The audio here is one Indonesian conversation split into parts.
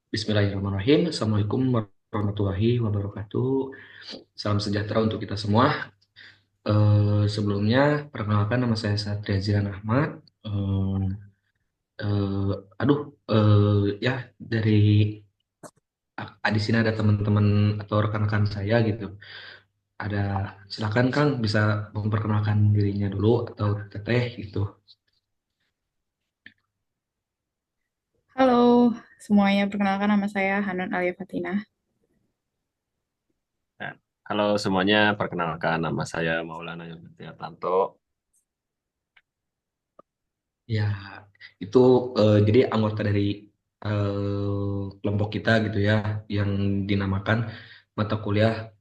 Bismillahirrahmanirrahim. Assalamualaikum warahmatullahi wabarakatuh. Salam sejahtera untuk kita semua. Sebelumnya, perkenalkan nama saya Satria Zilan Ahmad. Eh, aduh, ya dari di sini ada teman-teman atau rekan-rekan saya gitu. Ada, silakan Kang bisa memperkenalkan dirinya dulu atau Teteh gitu. Halo semuanya, perkenalkan nama saya Hanun Alia Fatina. Ya. Halo semuanya, perkenalkan nama saya Maulana Yonatiartanto. Ya, itu jadi anggota dari kelompok kita gitu ya, yang dinamakan mata kuliah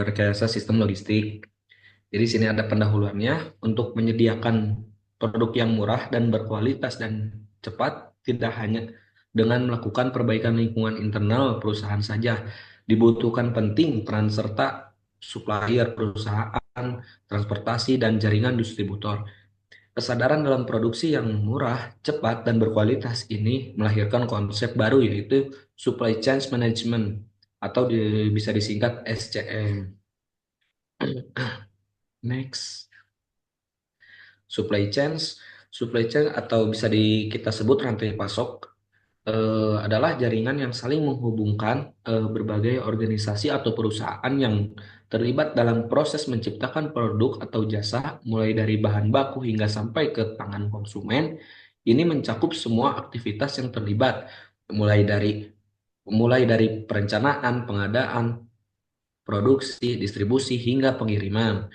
Rekayasa Sistem Logistik. Jadi sini ada pendahuluannya untuk menyediakan produk yang murah dan berkualitas dan cepat, tidak hanya dengan melakukan perbaikan lingkungan internal perusahaan saja. Dibutuhkan penting peran serta supplier perusahaan, transportasi, dan jaringan distributor. Kesadaran dalam produksi yang murah, cepat, dan berkualitas ini melahirkan konsep baru yaitu Supply Chain Management atau bisa disingkat SCM. Next, supply chain atau bisa kita sebut rantai pasok adalah jaringan yang saling menghubungkan berbagai organisasi atau perusahaan yang terlibat dalam proses menciptakan produk atau jasa, mulai dari bahan baku hingga sampai ke tangan konsumen. Ini mencakup semua aktivitas yang terlibat, mulai dari perencanaan, pengadaan, produksi, distribusi, hingga pengiriman.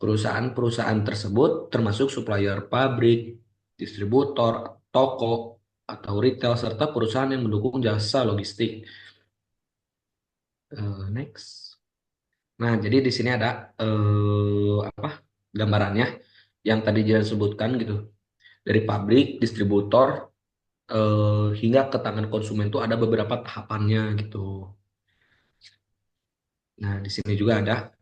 Perusahaan-perusahaan tersebut termasuk supplier pabrik, distributor, toko, atau retail, serta perusahaan yang mendukung jasa logistik. Next. Nah, jadi di sini ada apa gambarannya yang tadi Jiran sebutkan gitu. Dari pabrik, distributor, hingga ke tangan konsumen itu ada beberapa tahapannya gitu. Nah, di sini juga ada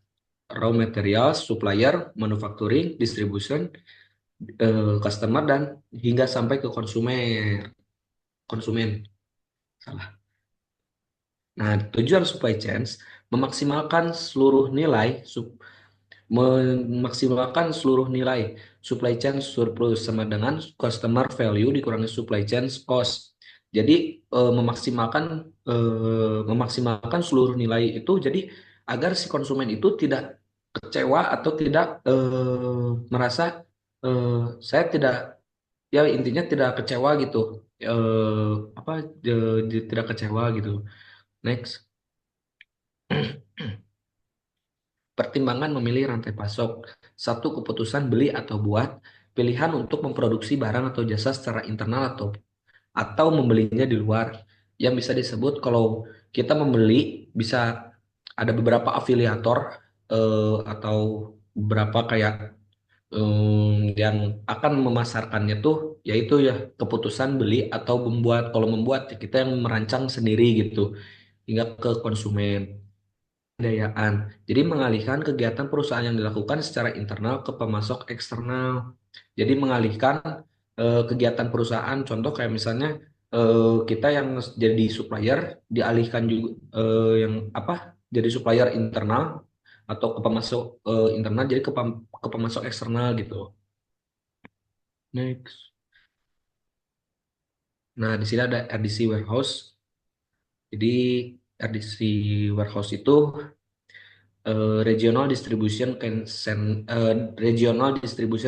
raw materials, supplier, manufacturing, distribution, customer, dan hingga sampai ke konsumen. Konsumen, salah. Nah, tujuan supply chains memaksimalkan seluruh nilai memaksimalkan seluruh nilai supply chain surplus sama dengan customer value dikurangi supply chain cost. Jadi memaksimalkan seluruh nilai itu, jadi agar si konsumen itu tidak kecewa atau tidak merasa eh, saya tidak, ya intinya tidak kecewa gitu, apa tidak kecewa gitu. Next. Pertimbangan memilih rantai pasok. Satu, keputusan beli atau buat. Pilihan untuk memproduksi barang atau jasa secara internal atau membelinya di luar. Yang bisa disebut kalau kita membeli bisa ada beberapa afiliator atau beberapa kayak yang akan memasarkannya tuh, yaitu ya keputusan beli atau membuat. Kalau membuat ya kita yang merancang sendiri gitu hingga ke konsumen. Pemberdayaan. Jadi mengalihkan kegiatan perusahaan yang dilakukan secara internal ke pemasok eksternal. Jadi mengalihkan kegiatan perusahaan, contoh kayak misalnya kita yang jadi supplier dialihkan juga yang apa? Jadi supplier internal atau ke pemasok internal jadi ke pemasok eksternal gitu. Next. Nah, di sini ada RDC warehouse. Jadi RDC warehouse itu Regional Distribution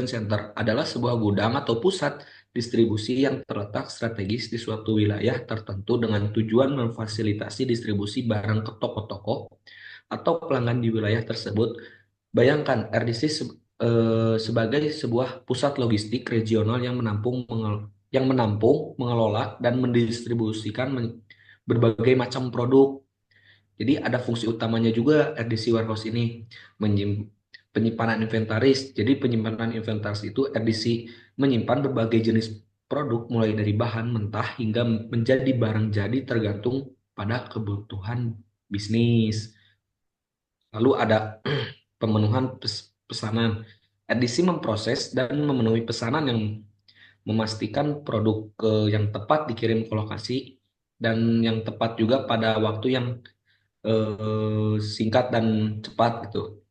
Center adalah sebuah gudang atau pusat distribusi yang terletak strategis di suatu wilayah tertentu dengan tujuan memfasilitasi distribusi barang ke toko-toko atau pelanggan di wilayah tersebut. Bayangkan RDC sebagai sebuah pusat logistik regional yang menampung, mengelola, dan mendistribusikan berbagai macam produk. Jadi ada fungsi utamanya juga RDC warehouse ini, penyimpanan inventaris. Jadi penyimpanan inventaris itu RDC menyimpan berbagai jenis produk mulai dari bahan mentah hingga menjadi barang jadi tergantung pada kebutuhan bisnis. Lalu ada pemenuhan pesanan. RDC memproses dan memenuhi pesanan yang memastikan produk yang tepat dikirim ke lokasi. dan yang tepat juga pada waktu yang singkat dan cepat gitu.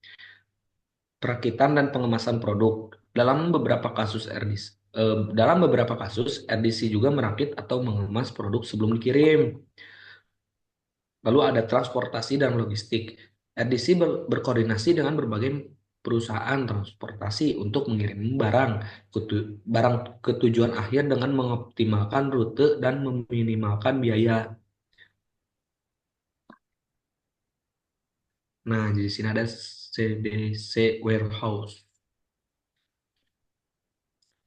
Perakitan dan pengemasan produk. Dalam beberapa kasus RDC juga merakit atau mengemas produk sebelum dikirim. Lalu ada transportasi dan logistik. RDC berkoordinasi dengan berbagai perusahaan transportasi untuk mengirim barang ke tujuan akhir dengan mengoptimalkan rute dan meminimalkan biaya. Nah, di sini ada CDC Warehouse.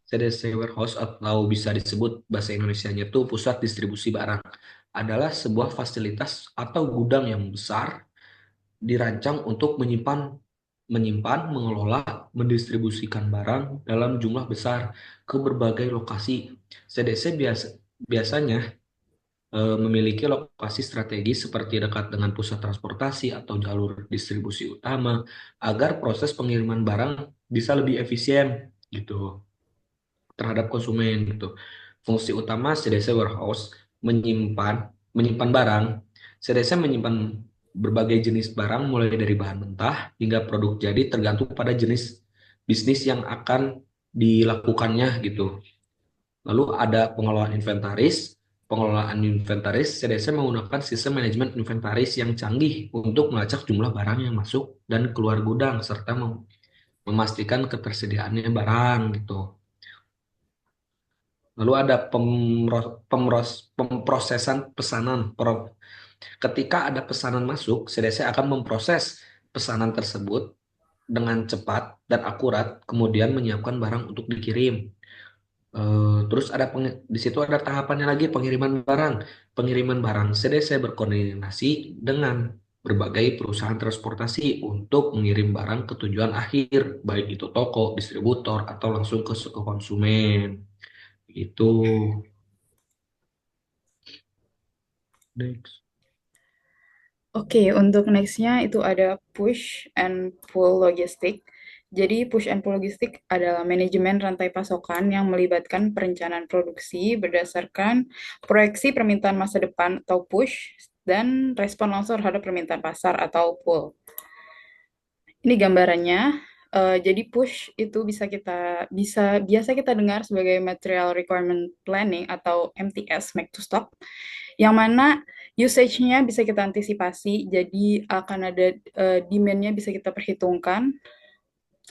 CDC Warehouse atau bisa disebut bahasa Indonesianya itu pusat distribusi barang adalah sebuah fasilitas atau gudang yang besar dirancang untuk menyimpan, mengelola, mendistribusikan barang dalam jumlah besar ke berbagai lokasi. CDC biasanya memiliki lokasi strategis seperti dekat dengan pusat transportasi atau jalur distribusi utama agar proses pengiriman barang bisa lebih efisien gitu terhadap konsumen gitu. Fungsi utama CDC Warehouse menyimpan menyimpan barang. CDC menyimpan berbagai jenis barang mulai dari bahan mentah hingga produk jadi tergantung pada jenis bisnis yang akan dilakukannya gitu. Lalu ada pengelolaan inventaris. Pengelolaan inventaris, CDC menggunakan sistem manajemen inventaris yang canggih untuk melacak jumlah barang yang masuk dan keluar gudang serta memastikan ketersediaannya barang gitu. Lalu ada pemrosesan pesanan. Ketika ada pesanan masuk, CDC akan memproses pesanan tersebut dengan cepat dan akurat, kemudian menyiapkan barang untuk dikirim. Terus di situ ada tahapannya lagi pengiriman barang. Pengiriman barang CDC berkoordinasi dengan berbagai perusahaan transportasi untuk mengirim barang ke tujuan akhir, baik itu toko, distributor, atau langsung ke konsumen. Itu. Next. Oke, untuk next-nya itu ada push and pull logistik. Jadi push and pull logistik adalah manajemen rantai pasokan yang melibatkan perencanaan produksi berdasarkan proyeksi permintaan masa depan atau push dan respon langsung terhadap permintaan pasar atau pull. Ini gambarannya. Jadi push itu biasa kita dengar sebagai Material Requirement Planning atau MTS, Make to Stock, yang mana usage-nya bisa kita antisipasi, jadi akan ada demand-nya bisa kita perhitungkan.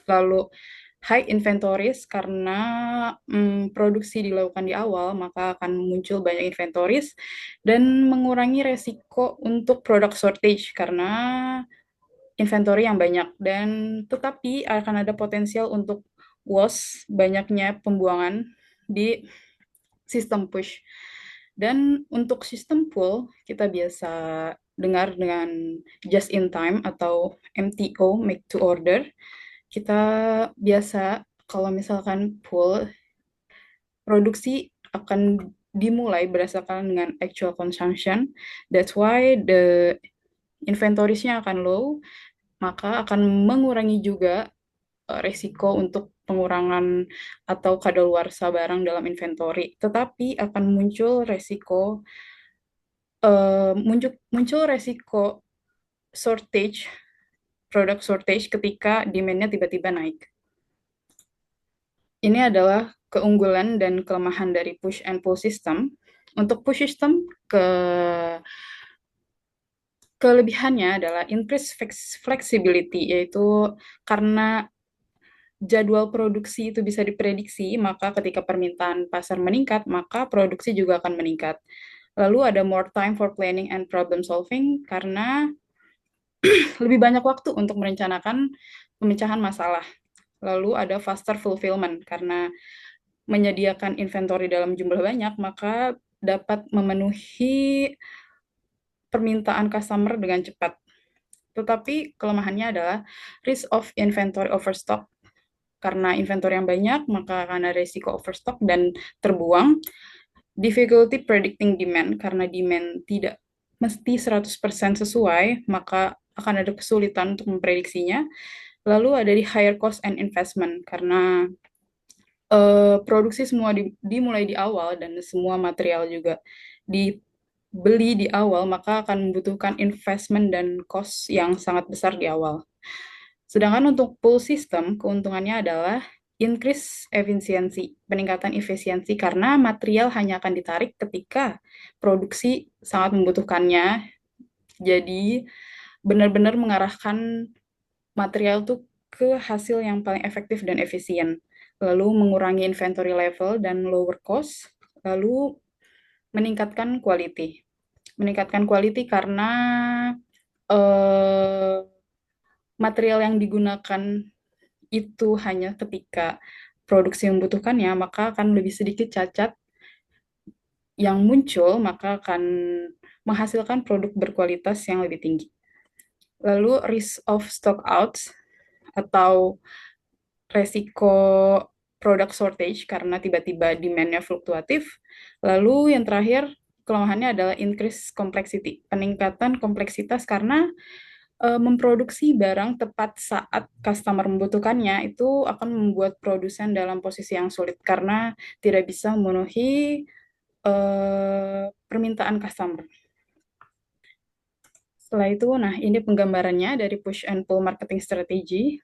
Lalu high inventories karena produksi dilakukan di awal, maka akan muncul banyak inventories dan mengurangi resiko untuk product shortage karena inventory yang banyak dan tetapi akan ada potensial untuk loss banyaknya pembuangan di sistem push. Dan untuk sistem pull kita biasa dengar dengan just in time atau MTO, make to order. Kita biasa kalau misalkan pull produksi akan dimulai berdasarkan dengan actual consumption. That's why the inventories-nya akan low, maka akan mengurangi juga resiko untuk pengurangan atau kadaluarsa barang dalam inventory. Tetapi akan muncul resiko shortage, product shortage ketika demand-nya tiba-tiba naik. Ini adalah keunggulan dan kelemahan dari push and pull system. Untuk push system, kelebihannya adalah increase flexibility, yaitu karena jadwal produksi itu bisa diprediksi, maka ketika permintaan pasar meningkat, maka produksi juga akan meningkat. Lalu ada more time for planning and problem solving, karena lebih banyak waktu untuk merencanakan pemecahan masalah. Lalu ada faster fulfillment, karena menyediakan inventory dalam jumlah banyak, maka dapat memenuhi permintaan customer dengan cepat. Tetapi kelemahannya adalah risk of inventory overstock. Karena inventory yang banyak, maka akan ada risiko overstock dan terbuang. Difficulty predicting demand, karena demand tidak mesti 100% sesuai, maka akan ada kesulitan untuk memprediksinya. Lalu ada di higher cost and investment, karena produksi semua dimulai di awal dan semua material juga beli di awal, maka akan membutuhkan investment dan cost yang sangat besar di awal. Sedangkan untuk pull system, keuntungannya adalah increase efisiensi, peningkatan efisiensi karena material hanya akan ditarik ketika produksi sangat membutuhkannya. Jadi benar-benar mengarahkan material tuh ke hasil yang paling efektif dan efisien. Lalu mengurangi inventory level dan lower cost, lalu meningkatkan quality. Meningkatkan quality karena eh, material yang digunakan itu hanya ketika produksi membutuhkannya, maka akan lebih sedikit cacat yang muncul, maka akan menghasilkan produk berkualitas yang lebih tinggi. Lalu risk of stock outs atau resiko product shortage karena tiba-tiba demand-nya fluktuatif. Lalu yang terakhir, kelemahannya adalah increase complexity, peningkatan kompleksitas karena memproduksi barang tepat saat customer membutuhkannya itu akan membuat produsen dalam posisi yang sulit karena tidak bisa memenuhi permintaan customer. Setelah itu, nah ini penggambarannya dari push and pull marketing strategy.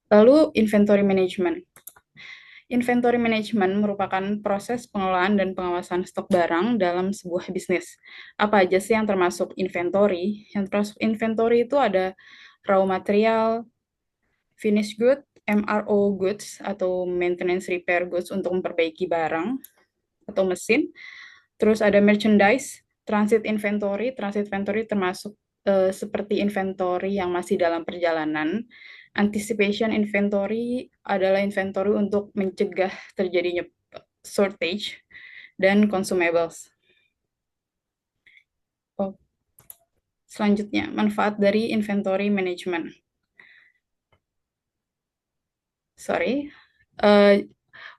Lalu inventory management. Inventory management merupakan proses pengelolaan dan pengawasan stok barang dalam sebuah bisnis. Apa aja sih yang termasuk inventory? Yang termasuk inventory itu ada raw material, finished good, MRO goods atau maintenance repair goods untuk memperbaiki barang atau mesin. Terus ada merchandise, transit inventory termasuk seperti inventory yang masih dalam perjalanan. Anticipation inventory adalah inventory untuk mencegah terjadinya shortage dan consumables. Oh, selanjutnya, manfaat dari inventory management.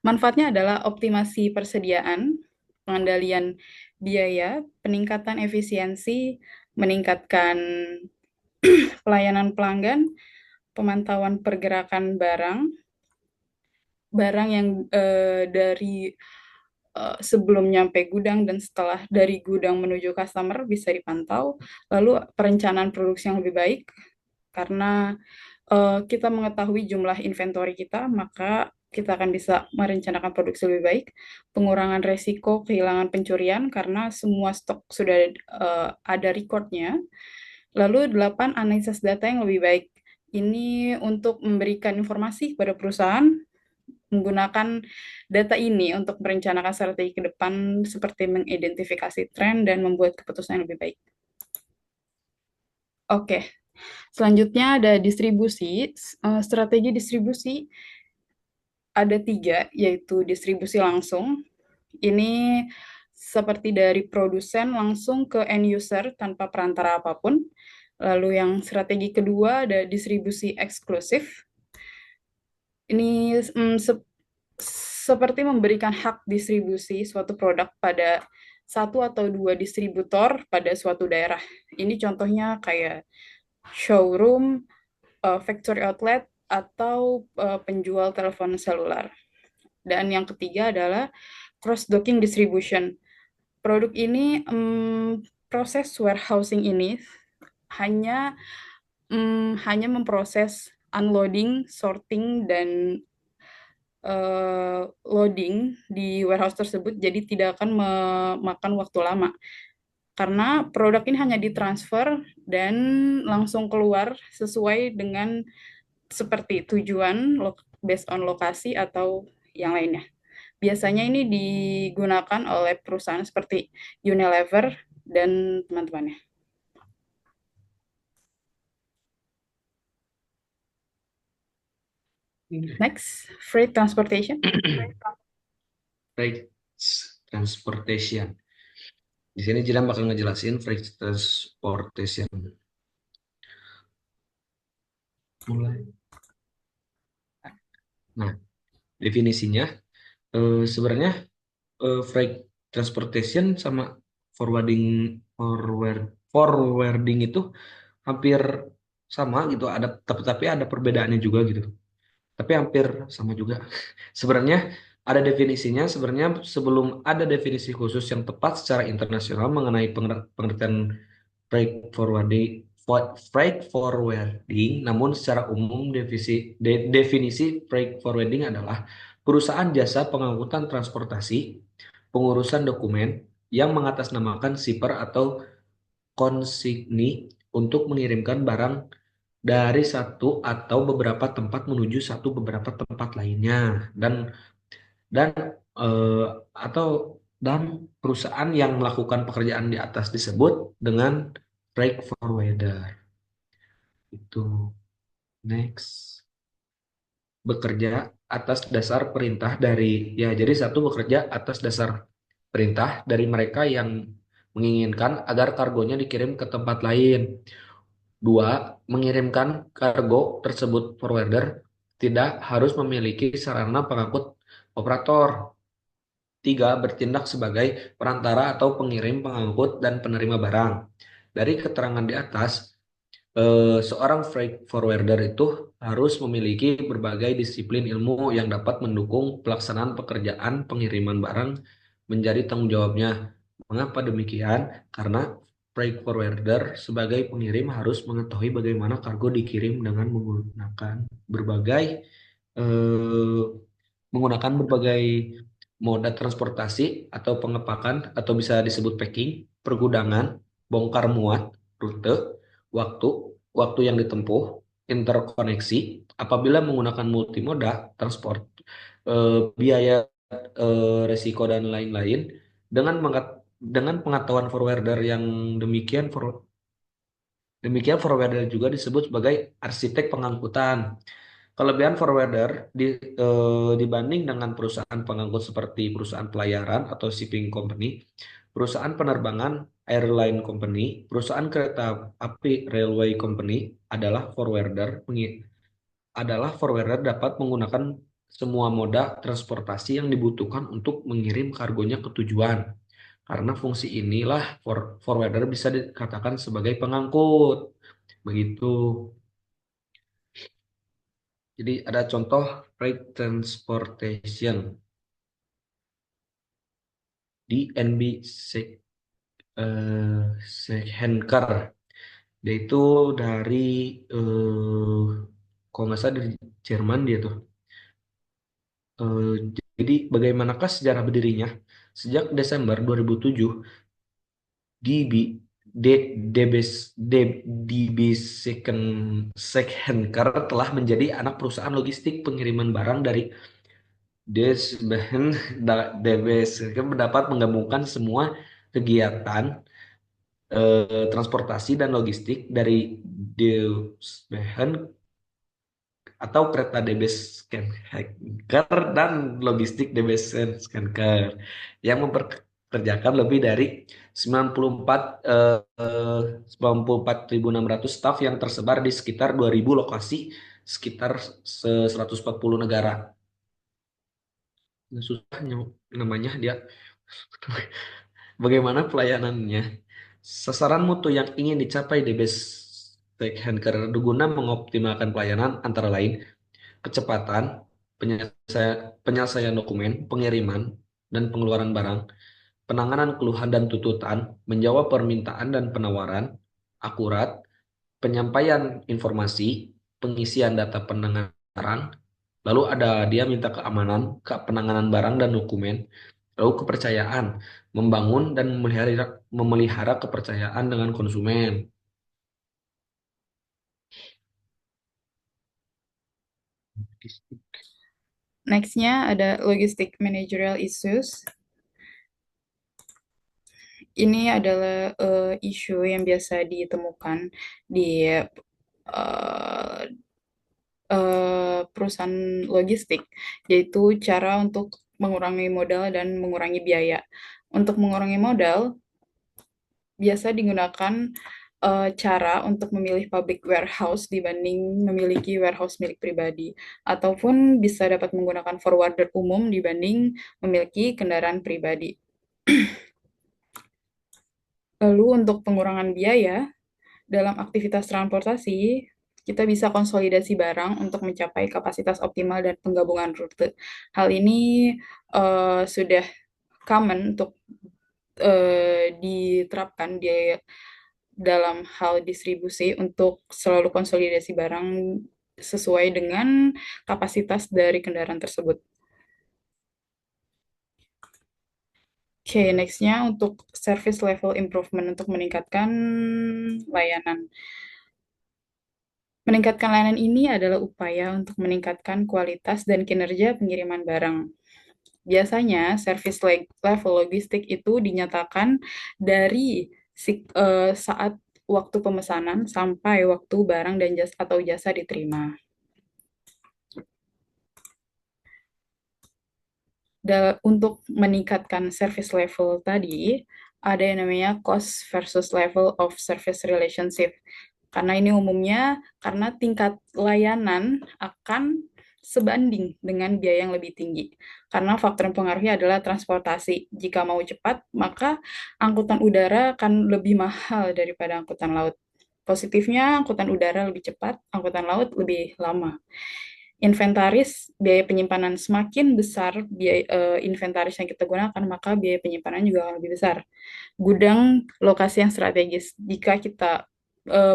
Manfaatnya adalah optimasi persediaan, pengendalian biaya, peningkatan efisiensi, meningkatkan pelayanan pelanggan, pemantauan pergerakan barang yang dari sebelum nyampe gudang dan setelah dari gudang menuju customer bisa dipantau. Lalu perencanaan produksi yang lebih baik karena kita mengetahui jumlah inventory kita, maka kita akan bisa merencanakan produksi lebih baik. Pengurangan resiko kehilangan pencurian karena semua stok sudah ada recordnya. Lalu 8, analisis data yang lebih baik. Ini untuk memberikan informasi kepada perusahaan menggunakan data ini untuk merencanakan strategi ke depan seperti mengidentifikasi tren dan membuat keputusan yang lebih baik. Oke, selanjutnya ada distribusi. Strategi distribusi ada 3, yaitu distribusi langsung. Ini seperti dari produsen langsung ke end user tanpa perantara apapun. Lalu yang strategi kedua ada distribusi eksklusif. Ini seperti memberikan hak distribusi suatu produk pada satu atau dua distributor pada suatu daerah. Ini contohnya kayak showroom, factory outlet, atau penjual telepon seluler. Dan yang ketiga adalah cross-docking distribution. Produk ini, proses warehousing ini hanya memproses unloading, sorting, dan loading di warehouse tersebut, jadi tidak akan memakan waktu lama. Karena produk ini hanya ditransfer dan langsung keluar sesuai dengan seperti tujuan, based on lokasi atau yang lainnya. Biasanya ini digunakan oleh perusahaan seperti Unilever dan teman-temannya. Next, freight transportation. Freight transportation. Di sini Jidan bakal ngejelasin freight transportation. Mulai. Nah, definisinya sebenarnya freight transportation sama forwarding itu hampir sama gitu, ada tapi ada perbedaannya juga gitu. Tapi hampir sama juga. Sebenarnya Ada definisinya sebenarnya sebelum ada definisi khusus yang tepat secara internasional mengenai pengertian freight forwarding. Freight forwarding, namun secara umum definisi freight forwarding adalah perusahaan jasa pengangkutan transportasi, pengurusan dokumen yang mengatasnamakan shipper atau konsigni untuk mengirimkan barang dari satu atau beberapa tempat menuju satu beberapa tempat lainnya, dan eh, atau dan perusahaan yang melakukan pekerjaan di atas disebut dengan freight forwarder. Itu. Next. Bekerja atas dasar perintah dari, ya, jadi satu, bekerja atas dasar perintah dari mereka yang menginginkan agar kargonya dikirim ke tempat lain. Dua, mengirimkan kargo tersebut forwarder tidak harus memiliki sarana pengangkut operator. Tiga, bertindak sebagai perantara atau pengirim, pengangkut, dan penerima barang. Dari keterangan di atas, seorang freight forwarder itu harus memiliki berbagai disiplin ilmu yang dapat mendukung pelaksanaan pekerjaan pengiriman barang menjadi tanggung jawabnya. Mengapa demikian? Karena freight forwarder sebagai pengirim harus mengetahui bagaimana kargo dikirim dengan berbagai eh, menggunakan berbagai moda transportasi atau pengepakan atau bisa disebut packing, pergudangan, bongkar muat, rute, waktu, waktu yang ditempuh, interkoneksi, apabila menggunakan multimoda transport, biaya, resiko dan lain-lain. Dengan pengetahuan forwarder yang demikian forwarder juga disebut sebagai arsitek pengangkutan. Kelebihan forwarder dibanding dengan perusahaan pengangkut seperti perusahaan pelayaran atau shipping company, perusahaan penerbangan airline company, perusahaan kereta api railway company adalah forwarder dapat menggunakan semua moda transportasi yang dibutuhkan untuk mengirim kargonya ke tujuan. Karena fungsi inilah forwarder bisa dikatakan sebagai pengangkut. Begitu. Jadi ada contoh freight transportation di NB Schenker. Dia itu dari kalau nggak salah dari Jerman dia tuh. Eh, jadi bagaimanakah sejarah berdirinya? Sejak Desember 2007, DB D, DB Schenker telah menjadi anak perusahaan logistik pengiriman barang dari Desbehen. DBS mendapat menggabungkan semua kegiatan transportasi dan logistik dari Desbehen atau kereta DB Scanker dan logistik DB Scanker yang memperkerjakan lebih dari 94 94.600 staf yang tersebar di sekitar 2.000 lokasi sekitar 140 negara. Susah namanya dia. Bagaimana pelayanannya? Sasaran mutu yang ingin dicapai di base Stakehanker guna mengoptimalkan pelayanan antara lain kecepatan, penyelesaian dokumen, pengiriman, dan pengeluaran barang, penanganan keluhan dan tuntutan, menjawab permintaan dan penawaran, akurat, penyampaian informasi, pengisian data pendengaran, lalu ada dia minta keamanan, penanganan barang dan dokumen, lalu kepercayaan, membangun dan memelihara kepercayaan dengan konsumen. Next-nya ada logistic managerial issues. Ini adalah isu yang biasa ditemukan di uh, perusahaan logistik, yaitu cara untuk mengurangi modal dan mengurangi biaya. Untuk mengurangi modal, biasa digunakan cara untuk memilih public warehouse dibanding memiliki warehouse milik pribadi, ataupun bisa dapat menggunakan forwarder umum dibanding memiliki kendaraan pribadi. Lalu untuk pengurangan biaya dalam aktivitas transportasi, kita bisa konsolidasi barang untuk mencapai kapasitas optimal dan penggabungan rute. Hal ini sudah common untuk diterapkan di dalam hal distribusi untuk selalu konsolidasi barang sesuai dengan kapasitas dari kendaraan tersebut. Oke, nextnya untuk service level improvement untuk meningkatkan layanan. Meningkatkan layanan ini adalah upaya untuk meningkatkan kualitas dan kinerja pengiriman barang. Biasanya, service level logistik itu dinyatakan dari saat waktu pemesanan sampai waktu barang dan jasa atau jasa diterima. Untuk meningkatkan service level tadi, ada yang namanya cost versus level of service relationship. Karena ini umumnya karena tingkat layanan akan sebanding dengan biaya yang lebih tinggi. Karena faktor yang mempengaruhi adalah transportasi. Jika mau cepat, maka angkutan udara akan lebih mahal daripada angkutan laut. Positifnya, angkutan udara lebih cepat, angkutan laut lebih lama. Inventaris, biaya penyimpanan semakin besar biaya inventaris yang kita gunakan, maka biaya penyimpanan juga akan lebih besar. Gudang, lokasi yang strategis. Jika kita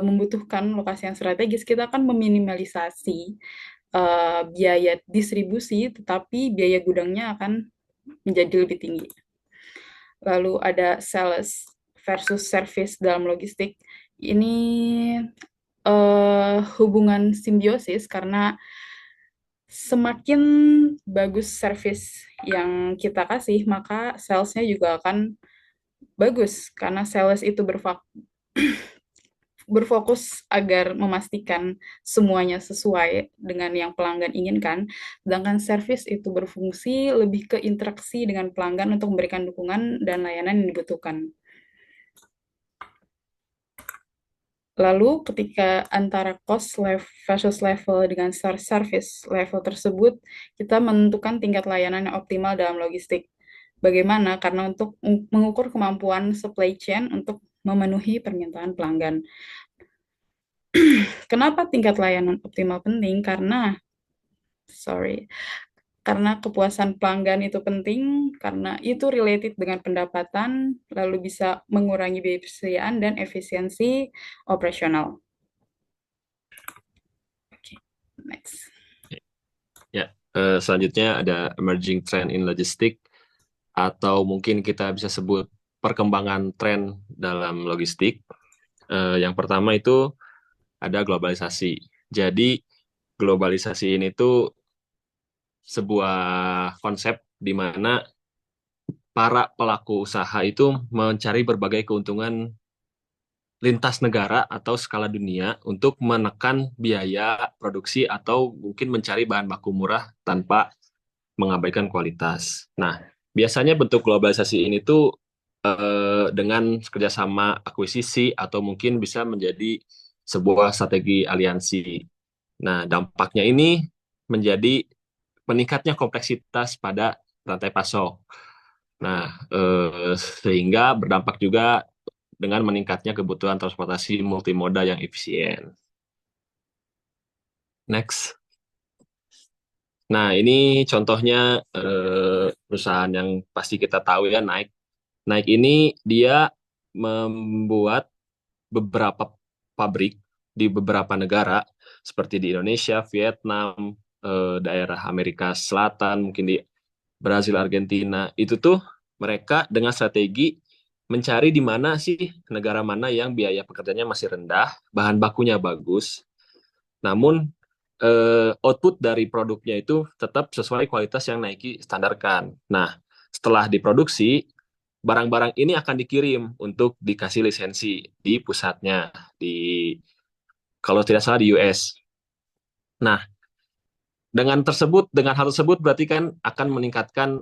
membutuhkan lokasi yang strategis, kita akan meminimalisasi biaya distribusi, tetapi biaya gudangnya akan menjadi lebih tinggi. Lalu ada sales versus service dalam logistik. Ini hubungan simbiosis karena semakin bagus service yang kita kasih, maka salesnya juga akan bagus karena sales itu berfokus agar memastikan semuanya sesuai dengan yang pelanggan inginkan, sedangkan service itu berfungsi lebih ke interaksi dengan pelanggan untuk memberikan dukungan dan layanan yang dibutuhkan. Lalu ketika antara cost versus level dengan service level tersebut, kita menentukan tingkat layanan yang optimal dalam logistik. Bagaimana? Karena untuk mengukur kemampuan supply chain untuk memenuhi permintaan pelanggan. Kenapa tingkat layanan optimal penting? Karena kepuasan pelanggan itu penting, karena itu related dengan pendapatan, lalu bisa mengurangi biaya persediaan dan efisiensi operasional. Oke, next. Ya, selanjutnya ada emerging trend in logistik, atau mungkin kita bisa sebut perkembangan tren dalam logistik. Yang pertama itu ada globalisasi. Jadi globalisasi ini tuh sebuah konsep di mana para pelaku usaha itu mencari berbagai keuntungan lintas negara atau skala dunia untuk menekan biaya produksi atau mungkin mencari bahan baku murah tanpa mengabaikan kualitas. Nah, biasanya bentuk globalisasi ini tuh dengan kerjasama akuisisi atau mungkin bisa menjadi sebuah strategi aliansi. Nah, dampaknya ini menjadi meningkatnya kompleksitas pada rantai pasok. Nah, sehingga berdampak juga dengan meningkatnya kebutuhan transportasi multimoda yang efisien. Next. Nah, ini contohnya perusahaan yang pasti kita tahu ya, Nike. Nike ini dia membuat beberapa pabrik di beberapa negara, seperti di Indonesia, Vietnam, daerah Amerika Selatan, mungkin di Brazil, Argentina. Itu tuh mereka dengan strategi mencari di mana sih negara mana yang biaya pekerjaannya masih rendah, bahan bakunya bagus, namun output dari produknya itu tetap sesuai kualitas yang Nike standarkan. Nah, setelah diproduksi, barang-barang ini akan dikirim untuk dikasih lisensi di pusatnya, di kalau tidak salah di US. Nah, dengan hal tersebut berarti kan akan meningkatkan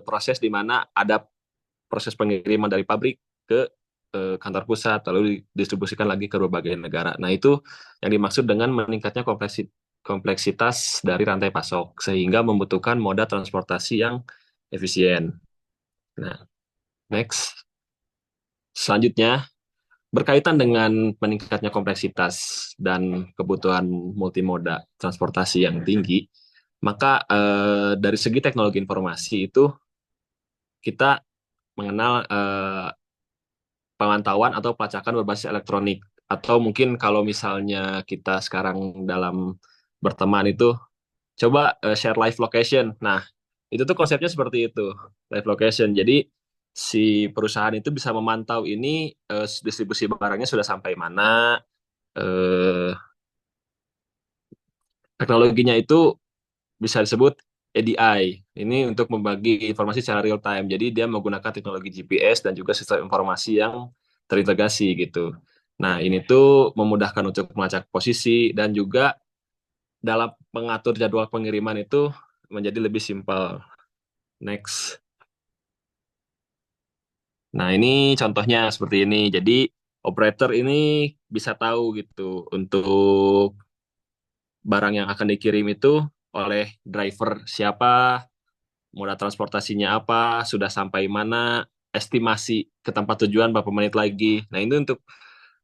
proses di mana ada proses pengiriman dari pabrik ke kantor pusat, lalu didistribusikan lagi ke berbagai negara. Nah, itu yang dimaksud dengan meningkatnya kompleksitas dari rantai pasok, sehingga membutuhkan moda transportasi yang efisien. Nah, next. Selanjutnya, berkaitan dengan meningkatnya kompleksitas dan kebutuhan multimoda transportasi yang tinggi, maka dari segi teknologi informasi itu kita mengenal pemantauan atau pelacakan berbasis elektronik. Atau mungkin kalau misalnya kita sekarang dalam berteman itu, coba share live location. Nah, itu tuh konsepnya seperti itu, live location. Jadi si perusahaan itu bisa memantau ini distribusi barangnya sudah sampai mana, eh, teknologinya itu bisa disebut ADI. Ini untuk membagi informasi secara real time. Jadi dia menggunakan teknologi GPS dan juga sistem informasi yang terintegrasi gitu. Nah, ini tuh memudahkan untuk melacak posisi dan juga dalam mengatur jadwal pengiriman itu menjadi lebih simpel. Next. Nah, ini contohnya seperti ini. Jadi operator ini bisa tahu gitu untuk barang yang akan dikirim itu oleh driver siapa, moda transportasinya apa, sudah sampai mana, estimasi ke tempat tujuan berapa menit lagi. Nah, ini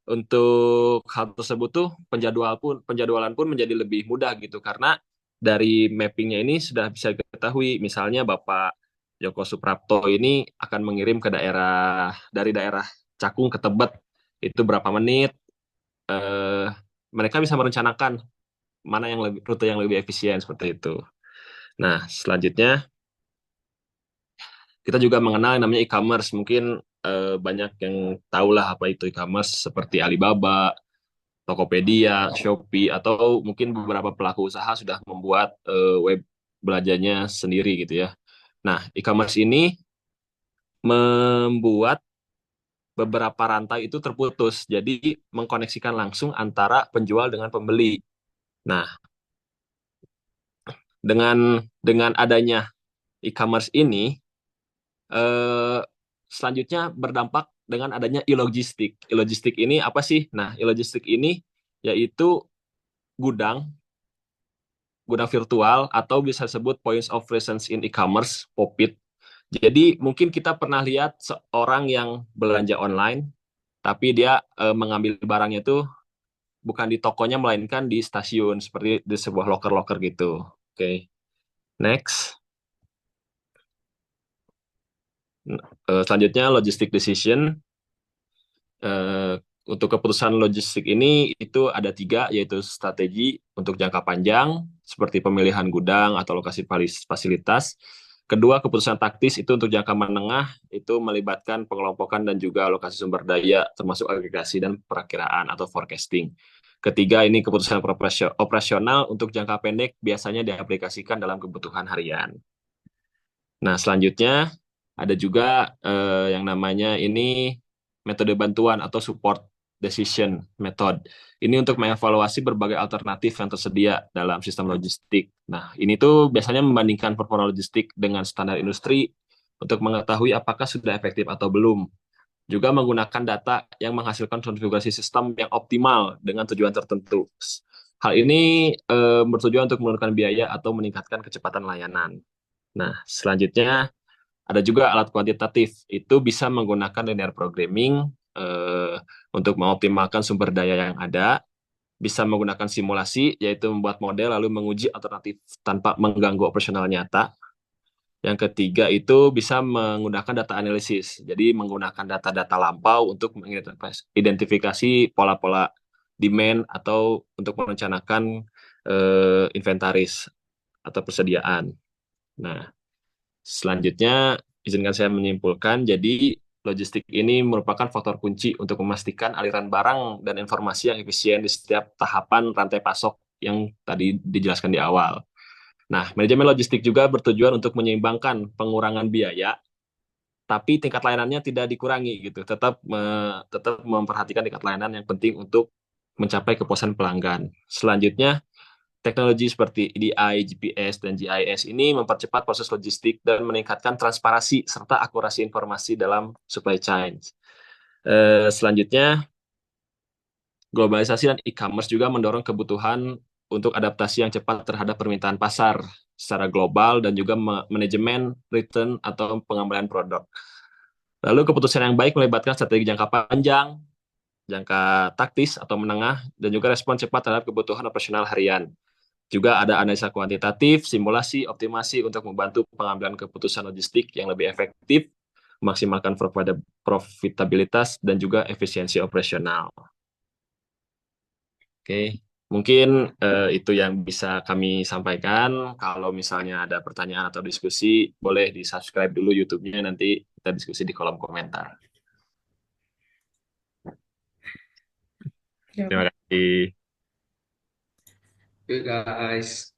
untuk hal tersebut tuh penjadwalan pun menjadi lebih mudah gitu karena dari mappingnya ini sudah bisa diketahui. Misalnya Bapak Joko Suprapto ini akan mengirim ke dari daerah Cakung ke Tebet itu berapa menit. Eh, Mereka bisa merencanakan mana yang lebih rute yang lebih efisien seperti itu. Nah, selanjutnya kita juga mengenal yang namanya e-commerce. Mungkin banyak yang tahu lah apa itu e-commerce seperti Alibaba, Tokopedia, Shopee, atau mungkin beberapa pelaku usaha sudah membuat web belajarnya sendiri gitu ya. Nah, e-commerce ini membuat beberapa rantai itu terputus, jadi mengkoneksikan langsung antara penjual dengan pembeli. Nah, dengan adanya e-commerce ini, eh, selanjutnya berdampak dengan adanya e-logistik. E-logistik ini apa sih? Nah, e-logistik ini yaitu gudang, gudang virtual atau bisa disebut points of presence in e-commerce, POPIT. Jadi mungkin kita pernah lihat seorang yang belanja online, tapi dia mengambil barangnya itu bukan di tokonya melainkan di stasiun seperti di sebuah loker-loker gitu. Oke, next. Selanjutnya logistic decision. Eh, untuk keputusan logistik ini itu ada tiga, yaitu strategi untuk jangka panjang, seperti pemilihan gudang atau lokasi fasilitas. Kedua, keputusan taktis itu untuk jangka menengah, itu melibatkan pengelompokan dan juga alokasi sumber daya, termasuk agregasi dan perakiraan atau forecasting. Ketiga, ini keputusan operasional untuk jangka pendek, biasanya diaplikasikan dalam kebutuhan harian. Nah, selanjutnya ada juga yang namanya ini metode bantuan atau support decision method. Ini untuk mengevaluasi berbagai alternatif yang tersedia dalam sistem logistik. Nah, ini tuh biasanya membandingkan performa logistik dengan standar industri untuk mengetahui apakah sudah efektif atau belum. Juga menggunakan data yang menghasilkan konfigurasi sistem yang optimal dengan tujuan tertentu. Hal ini bertujuan untuk menurunkan biaya atau meningkatkan kecepatan layanan. Nah, selanjutnya ada juga alat kuantitatif, itu bisa menggunakan linear programming untuk mengoptimalkan sumber daya yang ada, bisa menggunakan simulasi, yaitu membuat model lalu menguji alternatif tanpa mengganggu operasional nyata. Yang ketiga itu bisa menggunakan data analisis, jadi menggunakan data-data lampau untuk mengidentifikasi pola-pola demand atau untuk merencanakan inventaris atau persediaan. Nah, selanjutnya, izinkan saya menyimpulkan, jadi logistik ini merupakan faktor kunci untuk memastikan aliran barang dan informasi yang efisien di setiap tahapan rantai pasok yang tadi dijelaskan di awal. Nah, manajemen logistik juga bertujuan untuk menyeimbangkan pengurangan biaya, tapi tingkat layanannya tidak dikurangi gitu. Tetap memperhatikan tingkat layanan yang penting untuk mencapai kepuasan pelanggan. Selanjutnya, teknologi seperti EDI, GPS, dan GIS ini mempercepat proses logistik dan meningkatkan transparansi serta akurasi informasi dalam supply chain. Selanjutnya, globalisasi dan e-commerce juga mendorong kebutuhan untuk adaptasi yang cepat terhadap permintaan pasar secara global dan juga manajemen return atau pengembalian produk. Lalu keputusan yang baik melibatkan strategi jangka panjang, jangka taktis atau menengah, dan juga respon cepat terhadap kebutuhan operasional harian. Juga ada analisa kuantitatif, simulasi, optimasi untuk membantu pengambilan keputusan logistik yang lebih efektif, memaksimalkan profitabilitas, dan juga efisiensi operasional. Oke, mungkin itu yang bisa kami sampaikan. Kalau misalnya ada pertanyaan atau diskusi, boleh di-subscribe dulu YouTube-nya, nanti kita diskusi di kolom komentar. Ya, Terima Pak. kasih. Oke guys.